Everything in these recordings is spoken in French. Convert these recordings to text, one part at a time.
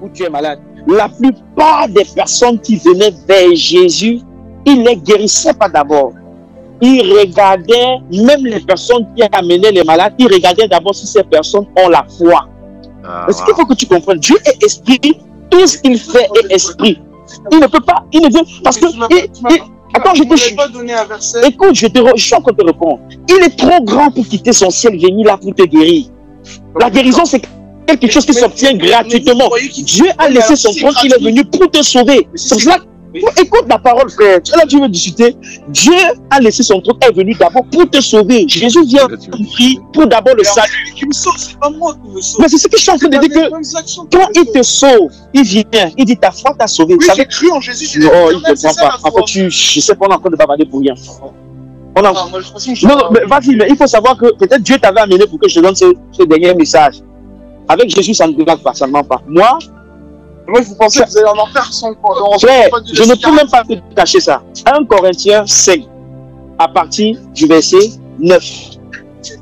où tu es malade. La plupart des personnes qui venaient vers Jésus, il ne les guérissait pas d'abord. Il regardait, même les personnes qui amenaient les malades, il regardait d'abord si ces personnes ont la foi. Est-ce qu'il faut que tu comprennes? Dieu est esprit, tout ce qu'il fait est esprit. Il ne peut pas, il ne veut, parce que... Attends, je te... Écoute, je suis en train de te répondre. Il est trop grand pour quitter son ciel, venir là pour te guérir. La guérison, c'est quelque chose qui s'obtient gratuitement. Dieu a laissé son trône, il est venu pour te sauver. C'est pour cela, écoute la parole, frère. Là, tu veux discuter. Dieu a laissé son trône, est venu d'abord pour te sauver. Jésus vient pour d'abord le salut. C'est pas moi qui me sauve. Mais c'est ce que je suis en train de dire, que quand il te sauve, il vient, il dit ta foi t'a sauvé. Oui, j'ai cru en Jésus. Non, il ne te prend pas. En fait, je sais qu'on est en train de bavarder pour rien. Non, mais vas-y, mais il faut savoir que peut-être Dieu t'avait amené pour que je te donne ce dernier message. Avec Jésus, ça ne blague pas, ça ne ment pas. Moi, vous pensez que vous allez en enfer sans frère, je ne peux même pas te cacher ça. 1 Corinthiens 5, à partir du verset 9,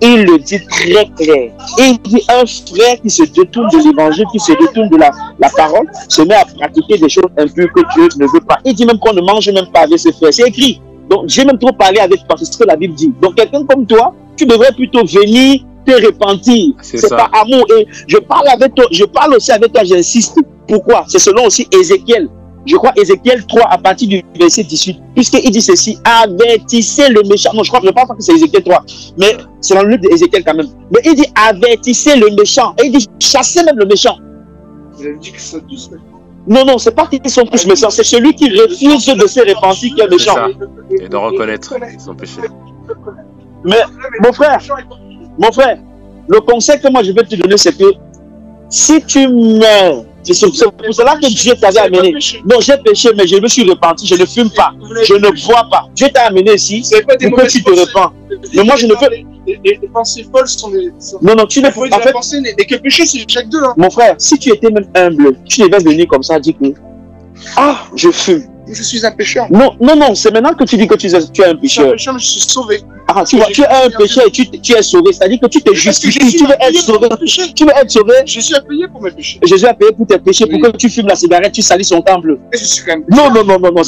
il le dit très clair. Il dit un frère qui se détourne de l'évangile, qui se détourne de la parole, se met à pratiquer des choses impures que Dieu ne veut pas. Il dit même qu'on ne mange même pas avec ses frères. C'est écrit. Donc, j'ai même trop parlé avec toi, c'est ce que la Bible dit. Donc, quelqu'un comme toi, tu devrais plutôt venir te repentir. C'est par amour. Et je parle avec toi, je parle aussi avec toi, j'insiste. Pourquoi? C'est selon aussi Ézéchiel. Je crois Ézéchiel 3 à partir du verset 18. Puisqu'il dit ceci, avertissez le méchant. Non, je crois que je ne pense pas que c'est Ézéchiel 3. Mais c'est dans le livre d'Ézéchiel quand même. Mais il dit avertissez le méchant. Et il dit chassez même le méchant. Vous avez dit que c'est tous méchants. Non, non, c'est pas qu'ils sont tous méchants. C'est celui qui refuse de se repentir qui est méchant. Et de reconnaître son péché. Mais mon frère, le conseil que moi je vais te donner, c'est que si tu meurs, c'est pour cela que Dieu t'avait amené. Non, j'ai péché, mais je me suis repenti, je ne fume pas, je ne bois pas. Dieu t'a amené ici pour que tu te repens. Mais moi je ne fais... Les pensées folles sont des... Non, non, tu ne fais pas... En fait, et que péché, c'est Jacques 2. Hein. Mon frère, si tu étais même humble, tu devais venir comme ça, dire que... Ah, je fume. Je suis un pécheur. Non, non, non, c'est maintenant que tu dis que tu es un pécheur. Je suis un pécheur, mais je suis sauvé. Ah, tu vois, tu es un pécheur et tu es sauvé. C'est-à-dire que tu te justifies, tu veux être sauvé. Tu veux être sauvé. Jésus a payé pour mes péchés. Jésus a payé pour tes péchés, pour que tu fumes la cigarette, tu salis son temple. Et je suis quand même... Non, non, non, non, non.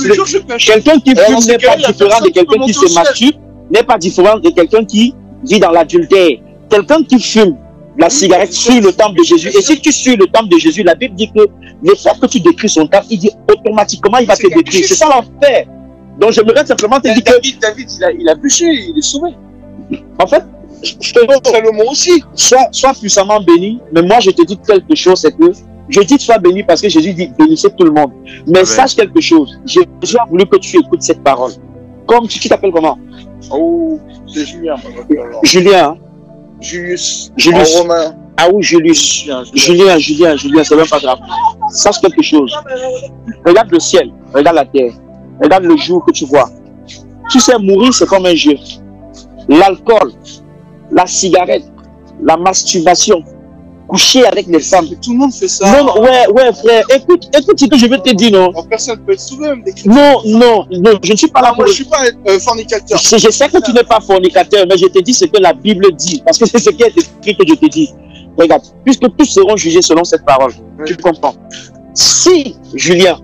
Quelqu'un qui fume n'est pas différent de quelqu'un qui se masturbe, n'est pas différent de quelqu'un qui vit dans l'adultère. Quelqu'un qui fume la cigarette suit le temple de Jésus. Et si tu suis le temple de Jésus, la Bible dit que les fois que tu détruis son temple, il dit automatiquement il va te détruire. C'est ça l'enfer. Donc j'aimerais simplement te dire que David, il a péché, il est sauvé. En fait, je te dis Salomon aussi. Sois puissamment béni. Mais moi je te dis quelque chose, c'est que je dis que sois béni parce que Jésus dit bénissez tout le monde. Mais sache quelque chose. Jésus a voulu que tu écoutes cette parole. Comme tu t'appelles comment? Oh, c'est Julien. Julien. Hein? Julius. Romain. Ah oui, Julius. Julien, c'est même pas grave. Sache quelque chose. Regarde le ciel, regarde la terre, regarde le jour que tu vois. Tu sais, mourir, c'est comme un jeu. L'alcool, la cigarette, la masturbation, coucher avec les femmes. Tout le monde fait ça. Non, ouais, frère. Écoute ce que je veux te dire, non. Personne ne peut être sauvé, même des Non, je ne suis pas là pour... Moi, je ne suis pas fornicateur. Je sais que tu n'es pas fornicateur, mais je te dis ce que la Bible dit. Parce que c'est ce qui est écrit que je te dis. Regarde, puisque tous seront jugés selon cette parole. Oui. Tu comprends? Si, Julien,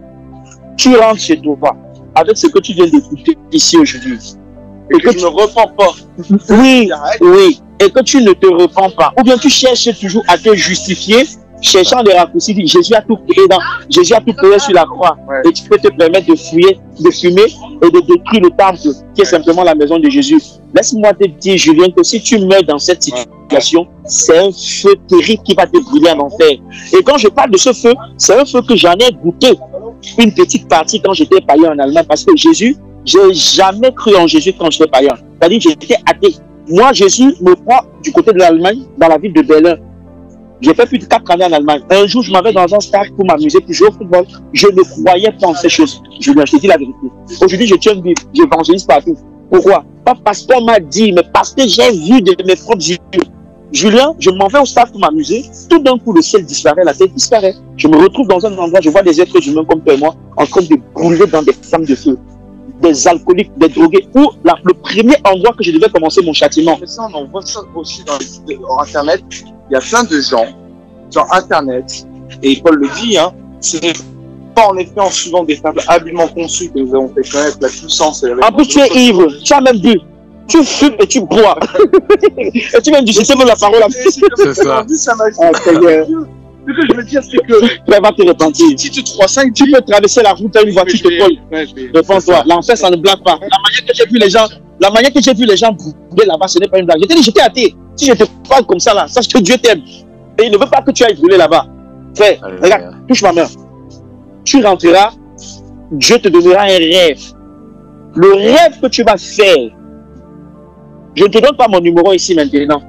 tu rentres chez toi avec ce que tu viens d'écouter ici aujourd'hui, et que tu ne repens pas, oui, et que tu ne te repens pas, ou bien tu cherches toujours à te justifier, cherchant des raccourcis, Jésus a tout payé sur la croix, et tu peux te permettre de fumer et de détruire le temple, qui est simplement la maison de Jésus. Laisse-moi te dire, Julien, que si tu meurs dans cette situation, c'est un feu terrible qui va te brûler en enfer. Et quand je parle de ce feu, c'est un feu que j'en ai goûté une petite partie quand j'étais païen en Allemagne, parce que Jésus, j'ai jamais cru en Jésus quand j'étais païen. C'est-à-dire que j'étais athée. Moi, Jésus me prend du côté de l'Allemagne, dans la ville de Berlin. J'ai fait plus de 4 années en Allemagne. Un jour, je m'avais dans un stade pour m'amuser, pour jouer au football. Je ne croyais pas en ces choses. Je te dis la vérité. Aujourd'hui, je tiens une Bible, j'évangélise partout. Pourquoi? Pas parce qu'on m'a dit, mais parce que j'ai vu de mes propres yeux. Julien, je m'en vais au stade pour m'amuser. Tout d'un coup, le ciel disparaît, la terre disparaît. Je me retrouve dans un endroit, je vois des êtres humains comme toi et moi, en train de brûler dans des flammes de feu. Des alcooliques, des drogués. Ou le premier endroit que je devais commencer mon châtiment. Ça, on voit ça aussi dans Internet. Il y a plein de gens sur Internet, et Paul le dit, hein, C'est pas en effet en suivant des tables habilement conçues que nous avons fait connaître la puissance et la... En plus, tu es ivre, tu as même bu. Tu fumes et tu bois. Et tu viens du système de la parole. C'est ça. Ça m'a Ah, Seigneur. Ce que je veux dire, c'est que Tu vas te repentir. Titre 3.5, Tu peux traverser la route à une voiture te colle. Réponds-toi. L'enfer, ça ne blague pas. La manière que j'ai vu les gens, brûler là-bas, ce n'est pas une blague. Je t'ai dit, j'étais athée. Si je te parle comme ça là, sache que Dieu t'aime. Et il ne veut pas que tu ailles brûler là-bas. Frère, regarde, touche ma main. Tu rentreras, Dieu te donnera un rêve. Le rêve que tu vas faire. Je ne te donne pas mon numéro ici maintenant.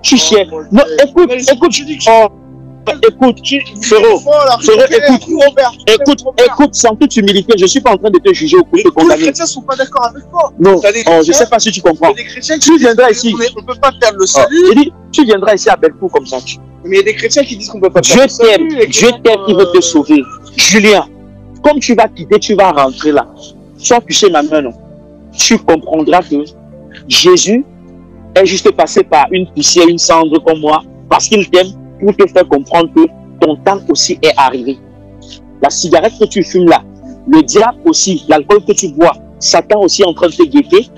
Tu cherches. Non, écoute, écoute, sans toute humilité, je ne suis pas en train de te juger ou de te condamner. Les chrétiens ne sont pas d'accord avec toi. Non, je ne sais pas si tu comprends. Des chrétiens Tu viendras ici. On ne peut pas perdre le salut. Je dis, tu viendras ici à Bellecour comme ça. Mais il y a des chrétiens qui disent qu'on ne peut pas Dieu perdre le salut. t'aime, Dieu t'aime, il veut te sauver. Julien, comme tu vas quitter, tu vas rentrer là. Sans toucher ma main, non. Tu comprendras que Jésus est juste passé par une poussière, une cendre comme moi, parce qu'il t'aime, pour te faire comprendre que ton temps aussi est arrivé. La cigarette que tu fumes là, le diable aussi, l'alcool que tu bois, Satan aussi est en train de te guetter.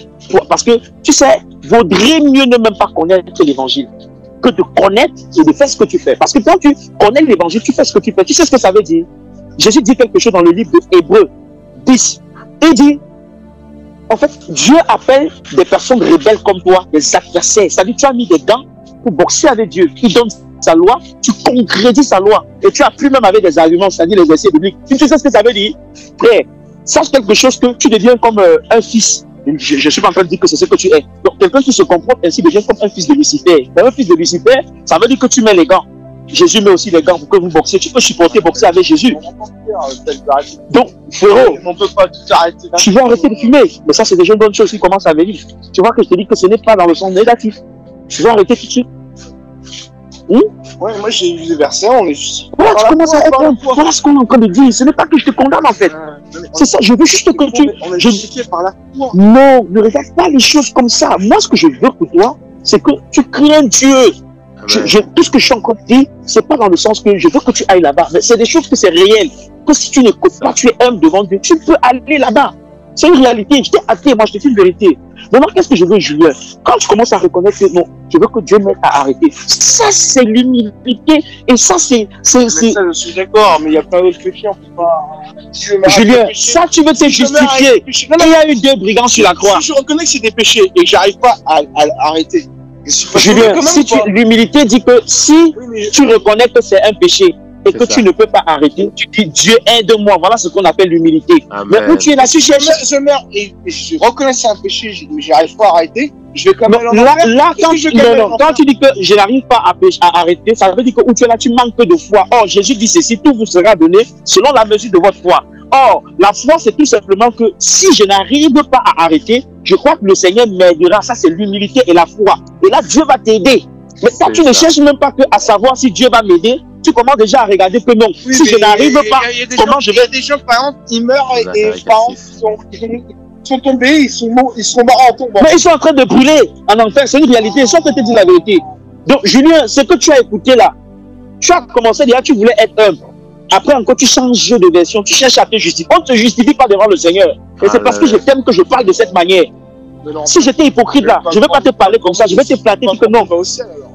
Parce que, tu sais, vaudrait mieux ne même pas connaître l'évangile que de connaître et de faire ce que tu fais. Parce que quand tu connais l'évangile, tu fais ce que tu fais. Tu sais ce que ça veut dire? Jésus dit quelque chose dans le livre d'Hébreux 10. Il dit, en fait, Dieu appelle des personnes rebelles comme toi, des adversaires. C'est-à-dire, tu as mis des gants pour boxer avec Dieu. Il donne sa loi, tu concrétises sa loi. Et tu appuies même avec des arguments, c'est-à-dire les versets bibliques. Tu sais ce que ça veut dire? Frère, sache quelque chose que tu deviens comme un fils. Je ne suis pas en train de dire que c'est ce que tu es. Donc, quelqu'un qui se comporte ainsi devient comme un fils de Lucifer. Un fils de Lucifer, ça veut dire que tu mets les gants. Jésus met aussi les gants pour que vous boxiez. Tu peux supporter boxer avec Jésus. Donc, frérot, on ne peut pas tout arrêter. Tu vas arrêter de fumer. Mais ça, c'est déjà une bonne chose qui commence à venir. Tu vois que je te dis que ce n'est pas dans le sens négatif. Tu vas arrêter tout de suite. Ouais, moi j'ai vu des versets, on est juste. Voilà, tu commences à être. Voilà ce qu'on est en train de dire. Ce n'est pas que je te condamne en fait. C'est ça, je veux juste que tu. On est justifié par la foi. Non, ne regarde pas les choses comme ça. Moi, ce que je veux pour toi, c'est que tu crains Dieu. Tout ce que je suis en train de dire, c'est pas dans le sens que je veux que tu ailles là-bas. Mais c'est des choses que c'est réel. Que si tu n'écoutes pas, tu es humble devant Dieu. Tu peux aller là-bas. C'est une réalité. Je t'ai athée, moi je te dis une vérité. Maintenant, qu'est-ce que je veux, Julien? Quand tu commences à reconnaître que non, je veux que Dieu m'aide à arrêter. Ça, c'est l'humilité. Et ça, c'est. Ça, je suis d'accord, mais il n'y a pas d'autre péché, on peut pas. Julien, ça, tu veux te justifier. Il y a eu 2 brigands sur la croix. Si je reconnais que c'est des péchés et que j'arrive pas à arrêter. Julien, si l'humilité dit que si tu reconnais que c'est un péché et que tu ne peux pas arrêter, tu dis Dieu aide-moi. Voilà ce qu'on appelle l'humilité. Mais où tu es là, si je meurs et je reconnais que c'est un péché, mais j'arrive pas à arrêter, je vais quand même quand tu dis que je n'arrive pas à arrêter, ça veut dire que où tu es là, tu manques de foi. Or, Jésus dit ceci, tout vous sera donné selon la mesure de votre foi. Or, la foi, c'est tout simplement que si je n'arrive pas à arrêter, je crois que le Seigneur m'aidera. Ça, c'est l'humilité et la foi. Et là, Dieu va t'aider. Mais quand tu ne cherches même pas que à savoir si Dieu va m'aider, tu commences déjà à regarder que non. Oui, si je n'arrive pas, comment je vais... Il y a des gens, par exemple, ils meurent et par exemple, sont tombés, ils sont morts en tombant. Mais ils sont en train de brûler en enfer. C'est une réalité. Ils sont en train de te dire la vérité. Donc, Julien, ce que tu as écouté là, tu as commencé déjà, tu voulais être humble. Après encore, tu changes de version, tu cherches à te justifier. On ne te justifie pas devant le Seigneur. Et c'est parce que je t'aime que je parle de cette manière. Si j'étais hypocrite là, je ne vais pas te parler comme ça, je vais te flatter, dire que non. On va au ciel alors.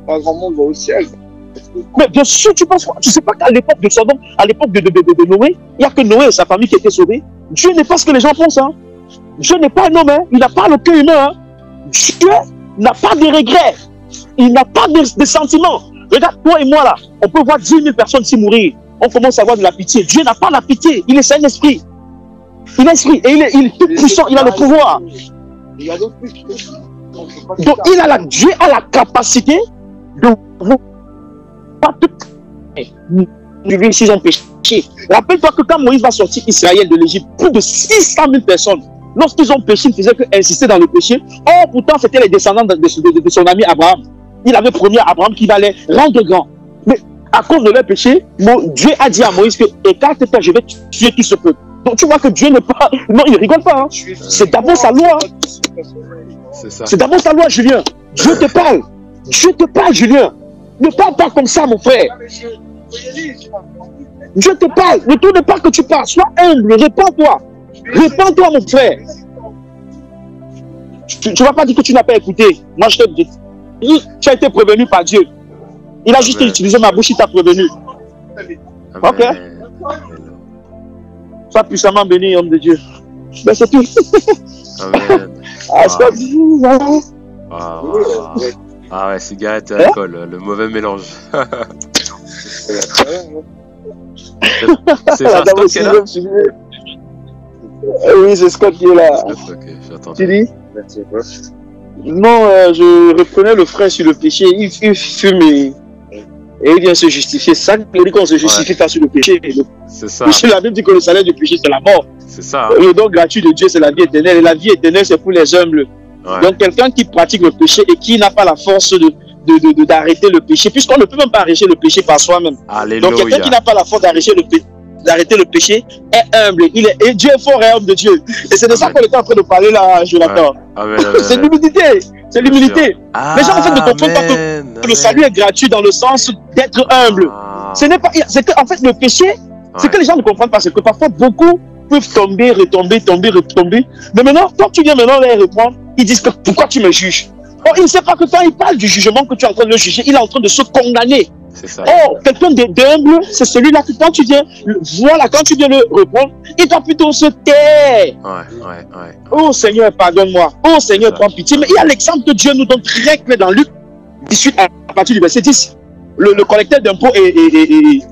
Pas grand monde va au ciel. Mais bien sûr, tu penses, tu ne sais pas qu'à l'époque de Sodome, à l'époque de Noé, il n'y a que Noé et sa famille qui étaient sauvés. Dieu n'est pas ce que les gens pensent. Hein. Dieu n'est pas un homme, hein. Il n'a pas le cœur humain. Hein. Dieu n'a pas de regrets. Il n'a pas de sentiments. Regarde, toi et moi là, on peut voir 10 000 personnes s'y mourir. On commence à avoir de la pitié. Dieu n'a pas la pitié. Il est un esprit. Il est esprit. Et il est tout puissant. Il a le pouvoir. Donc Dieu a la capacité de vous pas tout. S'ils ont péché. Rappelle-toi que quand Moïse va sortir Israël de l'Égypte, plus de 600 000 personnes, lorsqu'ils ont péché, ils ne faisaient qu'insister dans le péché. Or, pourtant, c'était les descendants de son ami Abraham. Il avait promis à Abraham qu'il va les rendre grands. Mais à cause de leur péché, Dieu a dit à Moïse que écarte-toi, je vais tuer tout ce peuple. Donc tu vois que Dieu n'est pas... Non, il ne rigole pas. Hein. C'est d'abord sa loi. C'est d'abord sa loi, Julien. Dieu te parle. Dieu te parle, Julien. Ne parle pas comme ça, mon frère. Dieu te parle. Ne tourne pas que tu parles. Sois humble. Répands-toi. Répands-toi, mon frère. Tu ne vas pas dire que tu n'as pas écouté. Moi, je te dis. Tu as été prévenu par Dieu. Il a juste utilisé ma bouche, il t'a prévenu. Ok. Sois puissamment béni, homme de Dieu. Ben, c'est tout. Amen. Ah ouais, cigarette et alcool, le mauvais mélange. C'est ça, Scott qui est là? Oui, c'est Scott qui est là. Ok, j'attends. Tu dis? Non, je reprenais le frère sur le péché. Il fume et il vient se justifier. Ça, on dit qu'on se justifie face sur le péché. C'est ça. La Bible dit que le salaire du péché, c'est la mort. C'est ça. Le don gratuit de Dieu, c'est la vie éternelle. Et la vie éternelle, c'est pour les humbles. Ouais. Donc, quelqu'un qui pratique le péché et qui n'a pas la force d'arrêter le péché, puisqu'on ne peut même pas arrêter le péché par soi-même. Donc, quelqu'un qui n'a pas la force d'arrêter le péché est humble. Et Dieu est fort et homme de Dieu. Et c'est de ça qu'on était en train de parler là, Jonathan. C'est l'humilité. C'est l'humilité. Les gens en fait ne comprennent pas que le salut est gratuit dans le sens d'être humble. Ce n'est pas. C'est que en fait le péché, c'est que les gens ne comprennent pas. C'est que parfois beaucoup peuvent tomber, retomber. Mais maintenant, quand tu viens maintenant les reprendre, ils disent que pourquoi tu me juges? Oh, il ne sait pas que quand il parle du jugement que tu es en train de le juger, il est en train de se condamner. Ça. Oh, quelqu'un d'humble, c'est celui-là que quand tu viens, voilà, quand tu viens le reprendre, il doit plutôt se taire. Ouais. Oh Seigneur, pardonne-moi. Oh Seigneur, prends pitié. Mais il y a l'exemple que Dieu nous donne très clair dans Luc 18 à partir du verset 10. Le collecteur d'impôts qui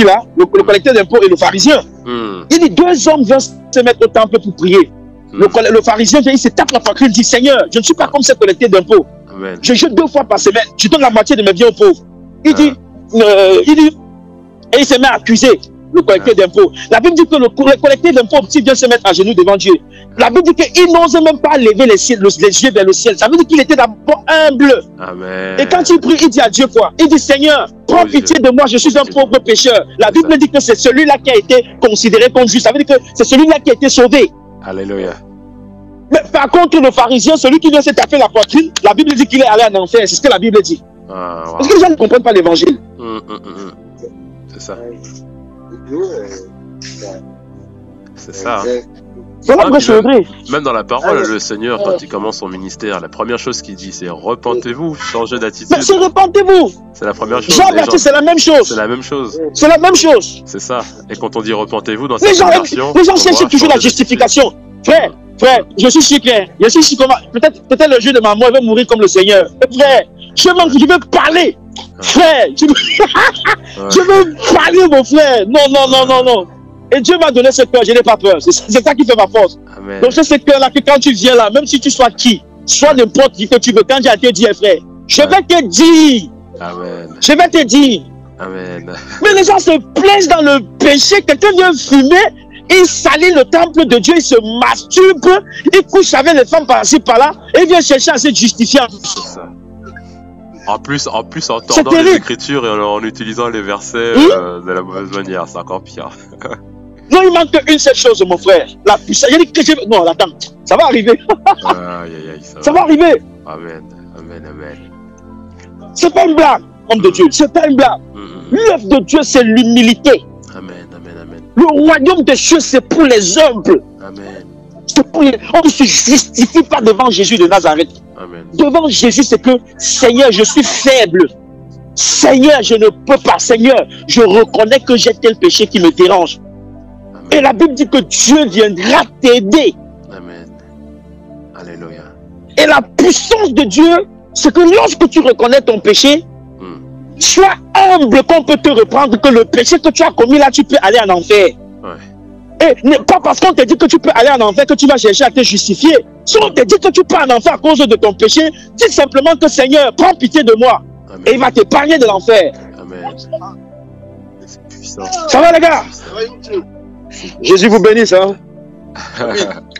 là, le collecteur d'impôts et le pharisien. Il dit, deux hommes viennent se mettre au temple pour prier. Le pharisien vient, il se tape la poitrine, il dit, Seigneur, je ne suis pas comme ce collecteur d'impôts. Je jette 2 fois par semaine, je donne la moitié de mes biens aux pauvres. Il dit, et il se met à accuser le collecteur d'impôts. La Bible dit que le collecteur d'impôts, s'il vient se mettre à genoux devant Dieu, la Bible dit qu'il n'osait même pas lever les yeux vers le ciel. Ça veut dire qu'il était d'abord humble. Amen. Et quand il prie, il dit à Dieu quoi? Il dit, Seigneur, prends pitié de moi, je suis un pauvre pécheur. La Bible dit que c'est celui-là qui a été considéré comme juste. Ça veut dire que c'est celui-là qui a été sauvé. Alléluia. Mais par contre, le pharisien, celui qui vient se taper la poitrine, la Bible dit qu'il est allé en enfer. C'est ce que la Bible dit. Parce que les gens ne comprennent pas l'évangile. C'est ça. C'est ça. Même dans la parole, le Seigneur, quand il commence son ministère, la première chose qu'il dit, c'est repentez-vous, changez d'attitude. Mais c'est repentez-vous. C'est la première chose. Jean-Baptiste, c'est la même chose. C'est la même chose. C'est la même chose. C'est ça. Et quand on dit repentez-vous dans cette version, les gens cherchent toujours la justification. Frère, je suis si clair. Je suis si comment. Peut-être le jour de ma mort, il va mourir comme le Seigneur. Frère, je veux parler. Frère, je veux parler, mon frère. Non. Et Dieu m'a donné ce cœur, je n'ai pas peur. C'est ça qui fait ma force. Amen. Donc c'est ce cœur-là que quand tu viens là, même si tu sois qui, soit n'importe qui que tu veux, quand j'ai te dire, frère, je vais te dire. Amen. Je vais te dire. Amen. Mais les gens se plaisent dans le péché. Quelqu'un vient fumer, il salit le temple de Dieu, il se masturbe, il couche avec les femmes par-ci par-là, et il vient chercher à se justifier. C'est ça. En plus, en tordant les Écritures et en utilisant les versets de la mauvaise manière, c'est encore pire. Non, il manque une seule chose, mon frère. La puissance. Non, attends, ça va arriver. Ça va arriver. Amen. C'est pas une blague, homme de Dieu. C'est pas une blague. L'œuvre de Dieu, c'est l'humilité. Amen. Le royaume des cieux, c'est pour les humbles. Amen. On ne se justifie pas devant Jésus de Nazareth. Amen. Devant Jésus, c'est que Seigneur, je suis faible. Seigneur, je ne peux pas. Seigneur, je reconnais que j'ai tel péché qui me dérange. Amen. Et la Bible dit que Dieu viendra t'aider. Amen. Alléluia. Et la puissance de Dieu, c'est que lorsque tu reconnais ton péché, sois humble qu'on peut te reprendre, que le péché que tu as commis là, tu peux aller en enfer. Et pas parce qu'on te dit que tu peux aller en enfer que tu vas chercher à te justifier. Si on te dit que tu peux en enfer à cause de ton péché, dis simplement que Seigneur, prends pitié de moi. Amen. Et il va t'épargner de l'enfer. Amen. C'est puissant. Ça va les gars? Jésus vous bénisse, hein?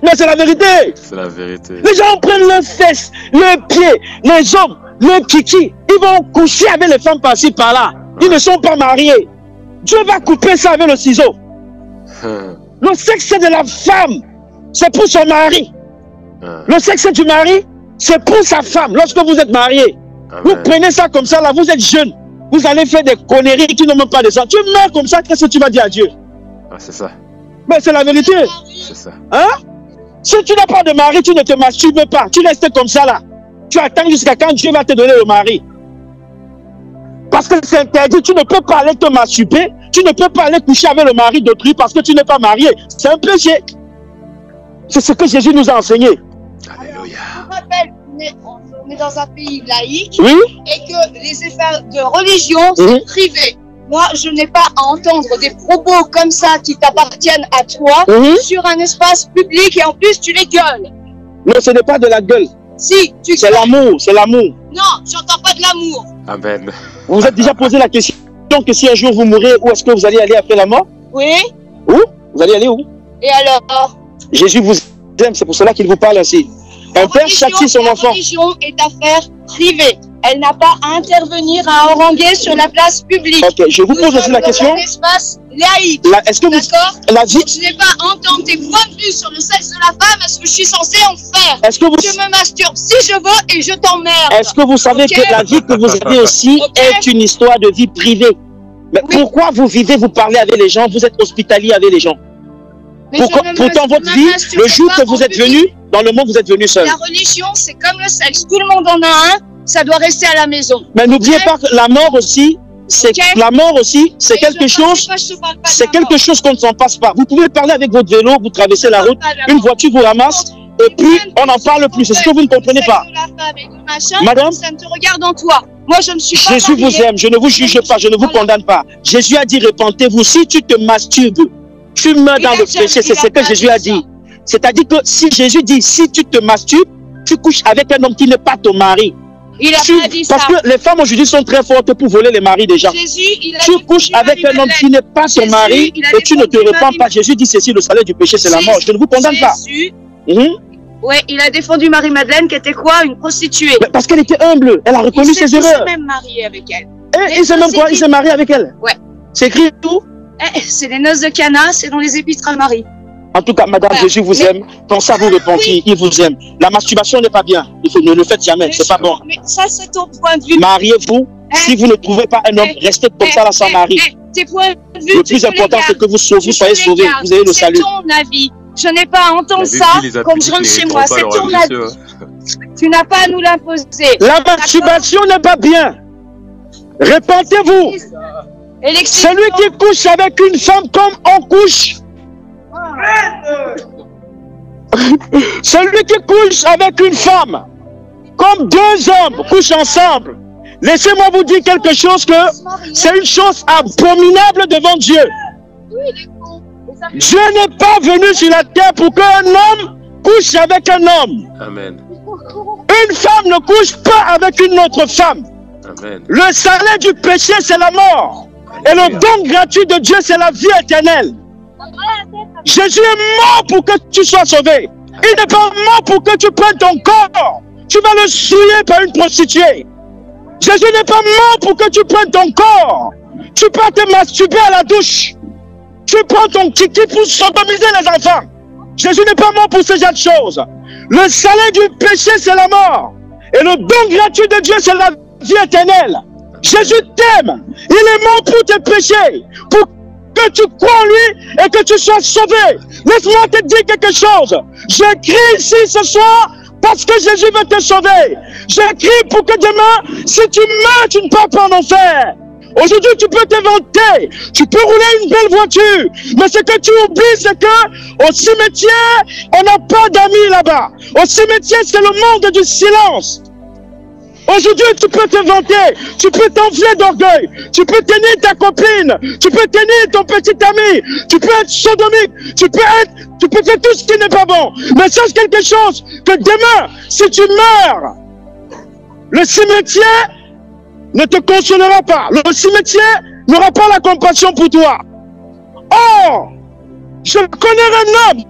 Mais c'est la vérité. C'est la vérité. Les gens prennent leurs fesses, leurs pieds, les hommes, leurs kiki. Ils vont coucher avec les femmes par-ci par-là. Ils ne sont pas mariés. Dieu va couper ça avec le ciseau. Le sexe de la femme, c'est pour son mari. Le sexe du mari, c'est pour sa femme. Lorsque vous êtes marié, vous prenez ça comme ça, là, vous êtes jeune. vous allez faire des conneries qui n'ont même pas de sens. Tu meurs comme ça, qu'est-ce que tu vas dire à Dieu? Ah, c'est ça. Mais c'est la vérité. C'est ça. Hein? Si tu n'as pas de mari, tu ne te masturbes pas. Tu restes comme ça là. Tu attends jusqu'à quand Dieu va te donner le mari. Parce que c'est interdit. Tu ne peux pas aller te masturber. Tu ne peux pas aller coucher avec le mari d'autrui parce que tu n'es pas marié. C'est un péché. C'est ce que Jésus nous a enseigné. Alléluia. Je vous rappelle, on est dans un pays laïque, oui, et que les affaires de religion, c'est privé. Moi, je n'ai pas à entendre des propos comme ça qui t'appartiennent à toi sur un espace public et en plus tu les gueules. Non, ce n'est pas de la gueule. Si, tu c'est l'amour, c'est l'amour. Non, j'entends pas de l'amour. Amen. Vous vous êtes déjà posé la question que si un jour vous mourrez, où est-ce que vous allez aller après la mort? Oui. Où? Vous allez aller où? Et alors? Jésus vous aime, c'est pour cela qu'il vous parle ainsi. Un père châtie son enfant. La religion est affaire privée. Elle n'a pas à intervenir, à haranguer sur la place publique. Ok, je vous pose aussi la question. Un espace laïque. Est-ce que vous... D'accord? Je n'ai pas à entendre tes points de vue sur le sexe de la femme. Est-ce que je suis censée en faire? Est-ce que vous... Je me masturbe si je veux et je t'emmerde. Est-ce que vous savez que la vie que vous avez aussi est une histoire de vie privée? Mais pourquoi vous vivez, vous parlez avec les gens, vous êtes hospitalier avec les gens? Pourtant, votre vie, le jour que vous êtes venu, dans le monde, vous êtes venu seul. La religion, c'est comme le sexe. Tout le monde en a un, ça doit rester à la maison. Mais n'oubliez pas que la mort aussi, c'est la mort aussi, c'est quelque chose, c'est quelque chose qu'on ne s'en passe pas. Vous pouvez parler avec votre vélo, vous traversez la route, une voiture vous ramasse, et puis on n'en parle plus. C'est ce que vous ne comprenez pas. Madame, ça ne te regarde en toi. Moi, je ne suis pas Jésus vous aime, je ne vous juge pas, je ne vous condamne pas. Jésus a dit, répentez-vous. Si tu te masturbes, tu meurs dans le péché, c'est ce que Jésus a dit. C'est-à-dire que si Jésus dit, si tu te masturbes, tu couches avec un homme qui n'est pas ton mari. Il a pas dit ça. Parce que les femmes aujourd'hui sont très fortes pour voler les maris déjà. Jésus, tu couches avec un homme qui n'est pas ton mari et tu ne te répands pas. Jésus dit ceci, le salaire du péché c'est la mort. Je ne vous condamne pas. Oui, il a défendu Marie-Madeleine qui était quoi? Une prostituée. Mais parce qu'elle était humble, elle a reconnu ses erreurs. Il s'est même marié avec elle. Et il s'est même quoi? Il s'est marié avec elle? Ouais. C'est écrit tout? C'est les noces de Cana, c'est dans les épîtres à Marie. En tout cas, madame, Jésus vous aime. Pensez à vous repentir, il vous aime. La masturbation n'est pas bien. Ne le faites jamais, c'est pas bon. Mais ça, c'est ton point de vue. Mariez-vous. Si vous ne trouvez pas un homme, restez comme ça là sans mari. Tes points de vue, le plus important, c'est que vous soyez sauvés. Vous avez le salut. C'est ton avis. Je n'ai pas à entendre ça comme je rentre chez moi. C'est ton avis. Tu n'as pas à nous l'imposer. La masturbation n'est pas bien. Répentez-vous. Celui qui couche avec une femme comme on couche. Celui qui couche avec une femme comme deux hommes couchent ensemble. Laissez-moi vous dire quelque chose, que c'est une chose abominable devant Dieu. Dieu n'est pas venu sur la terre pour qu'un homme couche avec un homme. Amen. Une femme ne couche pas avec une autre femme. Amen. Le salaire du péché, c'est la mort. Et le don gratuit de Dieu, c'est la vie éternelle. Jésus est mort pour que tu sois sauvé. Il n'est pas mort pour que tu prennes ton corps. Tu vas le souiller par une prostituée. Jésus n'est pas mort pour que tu prennes ton corps. Tu peux te masturber à la douche. Tu prends ton kiki pour sodomiser les enfants. Jésus n'est pas mort pour ce genre de choses. Le salaire du péché, c'est la mort. Et le don gratuit de Dieu, c'est la vie éternelle. Jésus t'aime. Il est mort pour tes péchés. Pour que tu crois en lui et que tu sois sauvé. Laisse-moi te dire quelque chose. J'écris ici ce soir parce que Jésus veut te sauver. J'écris pour que demain, si tu meurs, tu ne pars pas en enfer. Aujourd'hui, tu peux te vanter, tu peux rouler une belle voiture, mais ce que tu oublies, c'est que au cimetière, on n'a pas d'amis là-bas. Au cimetière, c'est le monde du silence. Aujourd'hui, tu peux te vanter, tu peux t'enfler d'orgueil, tu peux tenir ta copine, tu peux tenir ton petit ami, tu peux être sodomique, tu peux faire tout ce qui n'est pas bon. Mais sache quelque chose, que demain, si tu meurs, le cimetière ne te consolera pas. Le cimetière n'aura pas la compassion pour toi. Or, je connais un homme,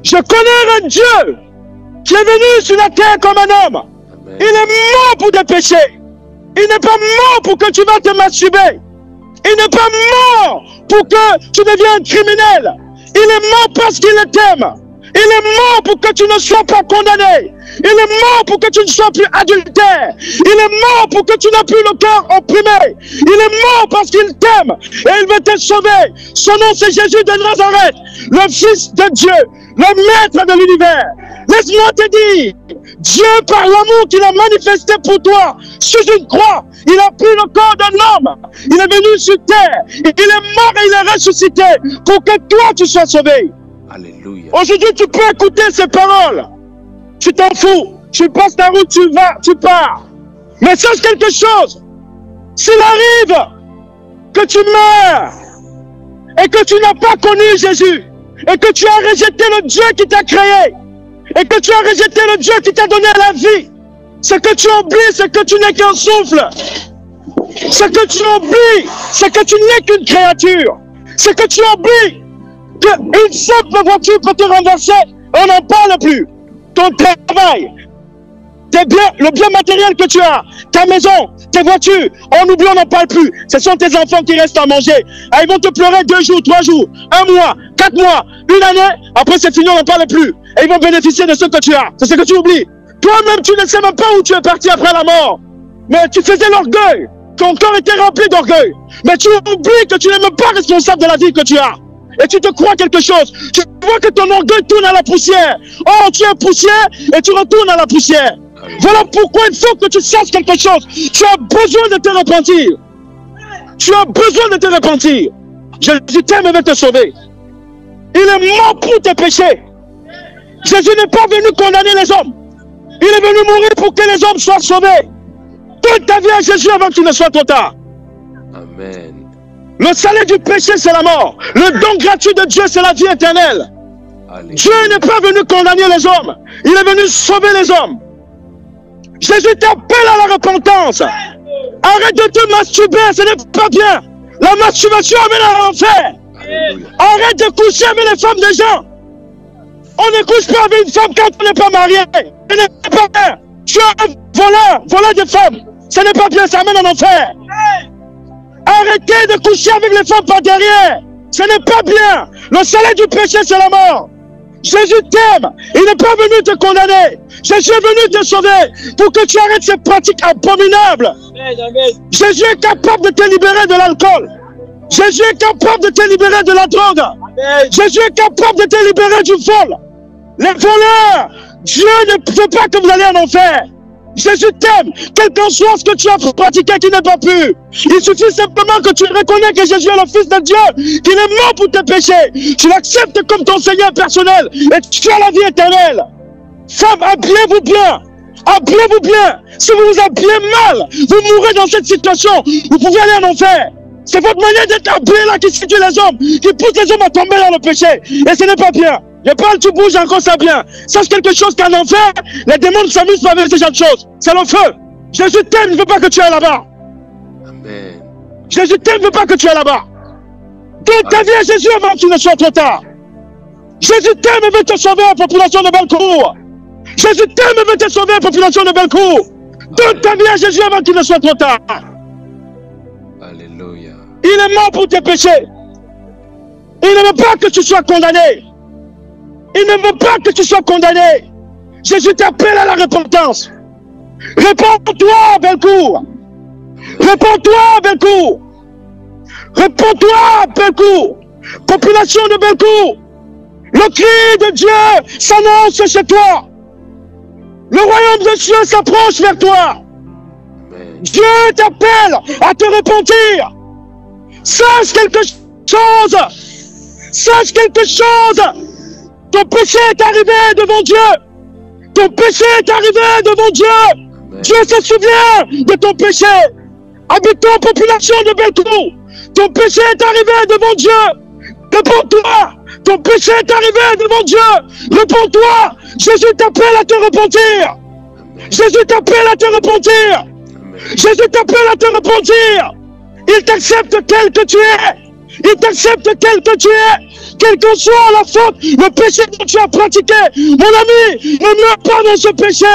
je connais un Dieu qui est venu sur la terre comme un homme. Il est mort pour tes péchés. Il n'est pas mort pour que tu vas te masturber. Il n'est pas mort pour que tu deviens un criminel. Il est mort parce qu'il t'aime. Il est mort pour que tu ne sois pas condamné. Il est mort pour que tu ne sois plus adultère. Il est mort pour que tu n'aies plus le cœur opprimé. Il est mort parce qu'il t'aime et il veut te sauver. Son nom c'est Jésus de Nazareth, le Fils de Dieu, le Maître de l'univers. Laisse-moi te dire, Dieu par l'amour qu'il a manifesté pour toi sur une croix, il a pris le corps d'un homme. Il est venu sur terre. Il est mort et il est ressuscité pour que toi tu sois sauvé. Alléluia. Aujourd'hui tu peux écouter ces paroles. Tu t'en fous. Tu passes ta route, tu vas, tu pars. Mais sache quelque chose. S'il arrive que tu meurs et que tu n'as pas connu Jésus et que tu as rejeté le Dieu qui t'a créé et que tu as rejeté le Dieu qui t'a donné la vie, ce que tu oublies, c'est que tu n'es qu'un souffle. Ce que tu oublies, c'est que tu n'es qu'une créature. Ce que tu oublies, qu'une simple voiture peut te renverser, on n'en parle plus. Ton travail, tes biens, le bien matériel que tu as, ta maison, tes voitures, on oublie, on n'en parle plus. Ce sont tes enfants qui restent à manger. Ah, ils vont te pleurer 2 jours, 3 jours, 1 mois, 4 mois, 1 année. Après c'est fini, on n'en parle plus. Et ils vont bénéficier de ce que tu as. C'est ce que tu oublies. Toi-même, tu ne sais même pas où tu es parti après la mort. Mais tu faisais l'orgueil. Ton corps était rempli d'orgueil. Mais tu oublies que tu n'es même pas responsable de la vie que tu as. Et tu te crois quelque chose. Tu vois que ton orgueil tourne à la poussière. Oh, tu es poussière et tu retournes à la poussière. Voilà pourquoi il faut que tu saches quelque chose. Tu as besoin de te repentir. Tu as besoin de te repentir. Jésus t'aime et veut te sauver. Il est mort pour tes péchés. Jésus n'est pas venu condamner les hommes. Il est venu mourir pour que les hommes soient sauvés. Donne ta vie à Jésus avant qu'il ne soit trop tard. Amen. Le salaire du péché, c'est la mort. Le don gratuit de Dieu, c'est la vie éternelle. Alléluia. Dieu n'est pas venu condamner les hommes. Il est venu sauver les hommes. Jésus t'appelle à la repentance. Arrête de te masturber, ce n'est pas bien. La masturbation amène à l'enfer. Arrête de coucher avec les femmes des gens. On ne couche pas avec une femme quand on n'est pas marié. Ce n'est pas bien. Tu es un voleur des femmes. Ce n'est pas bien, ça amène à l'enfer. Arrêtez de coucher avec les femmes par derrière. Ce n'est pas bien. Le salaire du péché, c'est la mort. Jésus t'aime. Il n'est pas venu te condamner. Jésus est venu te sauver pour que tu arrêtes ces pratiques abominables. Jésus est capable de te libérer de l'alcool. Jésus est capable de te libérer de la drogue. Jésus est capable de te libérer du vol. Les voleurs, Dieu ne veut pas que vous allez en enfer. Jésus t'aime, quel qu'en soit ce que tu as pratiqué qui n'est pas pu. Il suffit simplement que tu reconnais que Jésus est le Fils de Dieu, qu'il est mort pour tes péchés. Tu l'acceptes comme ton Seigneur personnel et tu as la vie éternelle. Femmes, habillez-vous bien. Habillez-vous bien. Si vous vous habillez mal, vous mourrez dans cette situation. Vous pouvez aller en enfer. C'est votre manière d'être habillé là qui séduit les hommes, qui pousse les hommes à tomber dans le péché. Et ce n'est pas bien. Je parle, tu bouges encore, ça bien. Sache quelque chose qu'en enfer, les démons s'amusent pas avec ce genre de choses. C'est le feu. Jésus t'aime, il ne veut pas que tu ailles là-bas. Amen. Jésus t'aime, il ne veut pas que tu ailles là-bas. Donne ta vie à Jésus avant qu'il ne soit trop tard. Jésus t'aime et veut te sauver, population de Bellecour. Jésus t'aime et veut te sauver, population de Bellecour. Donne ta vie à Jésus avant qu'il ne soit trop tard. Alléluia. Il est mort pour tes péchés. Il ne veut pas que tu sois condamné. Il ne veut pas que tu sois condamné. Jésus t'appelle à la repentance. Réponds-toi, Bellecour. Réponds-toi, Bellecour. Réponds-toi, Bellecour. Population de Bellecour. Le cri de Dieu s'annonce chez toi. Le royaume de Dieu s'approche vers toi. Amen. Dieu t'appelle à te repentir. Sache quelque chose. Sache quelque chose. Ton péché est arrivé devant Dieu. Ton péché est arrivé devant Dieu. Amen. Dieu se souvient de ton péché. Habitant population de Bellecour, ton péché est arrivé devant Dieu. Réponds-toi. Ton péché est arrivé devant Dieu. Réponds-toi. Jésus t'appelle à te repentir. Amen. Jésus t'appelle à te repentir. Amen. Jésus t'appelle à te repentir. Il t'accepte tel que tu es. Il t'accepte tel que tu es. Quelle que soit la faute, le péché que tu as pratiqué. Mon ami, ne meurs pas dans ce péché.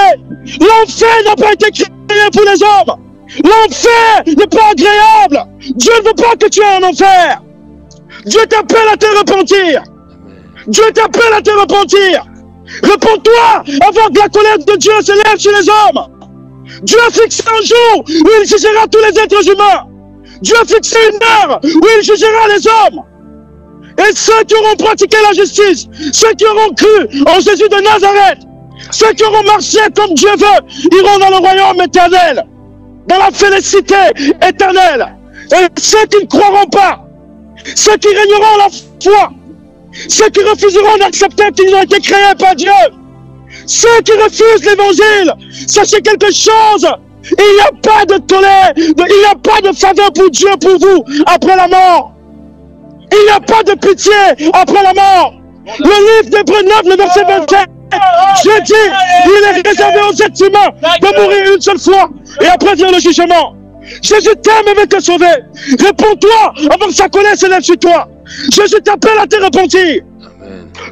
L'enfer n'a pas été créé pour les hommes. L'enfer n'est pas agréable. Dieu ne veut pas que tu aies un enfer. Dieu t'appelle à te repentir. Amen. Dieu t'appelle à te repentir. Réponds-toi avant que la colère de Dieu s'élève sur les hommes. Dieu a fixé un jour où il jugera tous les êtres humains. Dieu a fixé une heure où il jugera les hommes. Et ceux qui auront pratiqué la justice, ceux qui auront cru en Jésus de Nazareth, ceux qui auront marché comme Dieu veut, iront dans le royaume éternel, dans la félicité éternelle. Et ceux qui ne croiront pas, ceux qui régneront la foi, ceux qui refuseront d'accepter qu'ils ont été créés par Dieu, ceux qui refusent l'évangile, sachez quelque chose, il n'y a pas de colère, il n'y a pas de faveur pour Dieu pour vous après la mort. Il n'y a pas de pitié après la mort. Le livre d'Hébreux 9, le verset 27, je dis, il est réservé aux êtres humains de mourir une seule fois et après vient le jugement. Jésus t'aime et veut te sauver. Réponds-toi avant que sa colère s'élève sur toi. Jésus t'appelle à te repentir.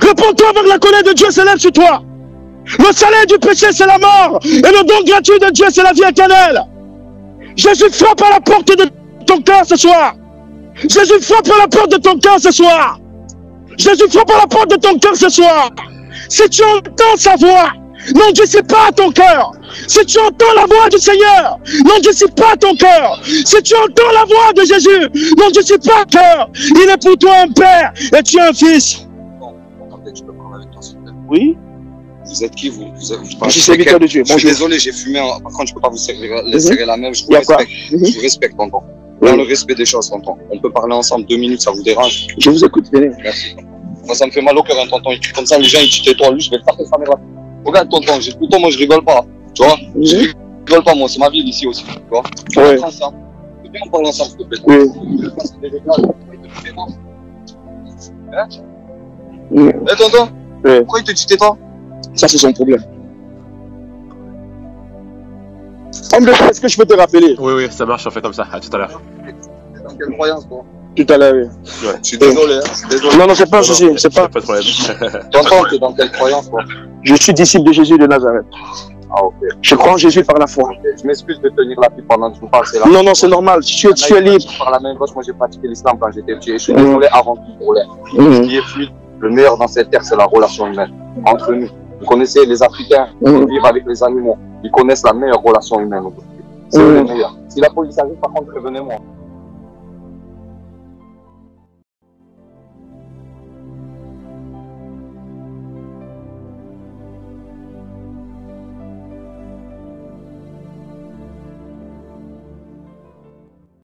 Réponds-toi avant que la colère de Dieu s'élève sur toi. Le salaire du péché, c'est la mort. Et le don gratuit de Dieu, c'est la vie éternelle. Jésus frappe à la porte de ton cœur ce soir. Jésus frappe à la porte de ton cœur ce soir. Jésus frappe à la porte de ton cœur ce soir. Si tu entends sa voix, n'endurcis pas ton cœur. Si tu entends la voix du Seigneur, n'endurcis pas ton cœur. Si tu entends la voix de Jésus, n'endurcis pas ton cœur. Il est pour toi un père et tu es un fils. Oui. Vous êtes qui, vous je suis serviteur de Dieu. Je suis désolé, j'ai fumé. Par contre, je ne peux pas vous serrer la main. Je vous respecte, tonton. Dans le respect des choses, tonton. On peut parler ensemble 2 minutes, ça vous dérange? Je vous écoute, venez. Merci. Moi, ça me fait mal au cœur, un tonton. Il crie comme ça, les gens, ils disent tais-toi. Lui, je vais le taper sa mère. Regarde, tonton, moi, je rigole pas. Tu vois? Je rigole pas, moi, c'est ma vie ici aussi. Tu vois? Ouais. Viens, on parle ensemble, s'il te plaît. Oui. Eh, tonton? Pourquoi il te dit tais-toi? Ça, c'est son problème. Homme de Dieu, est-ce que je peux te rappeler? Oui, ça marche, on fait comme ça. À tout à l'heure. T'es dans quelle croyance, toi? Tout à l'heure, oui. Ouais. Je suis désolé, hein. Non, c'est pas un souci. C'est pas de problème. Tonton, t'es dans quelle croyance, toi? Je suis disciple de Jésus de Nazareth. Ah, ok. Je crois en Jésus par la foi. Je m'excuse de tenir la pipe pendant que je vous parle. Non, c'est normal. Tu es libre. Par la main gauche, moi, j'ai pratiqué l'islam quand j'étais petit. Je suis désolé avant tout pour l'air. Ce qui est fluide, le meilleur dans cette terre, c'est la relation humaine entre nous. Vous connaissez les Africains qui vivent avec les animaux. Ils connaissent la meilleure relation humaine. C'est le meilleur. Si la police arrive, par contre, prévenez-moi.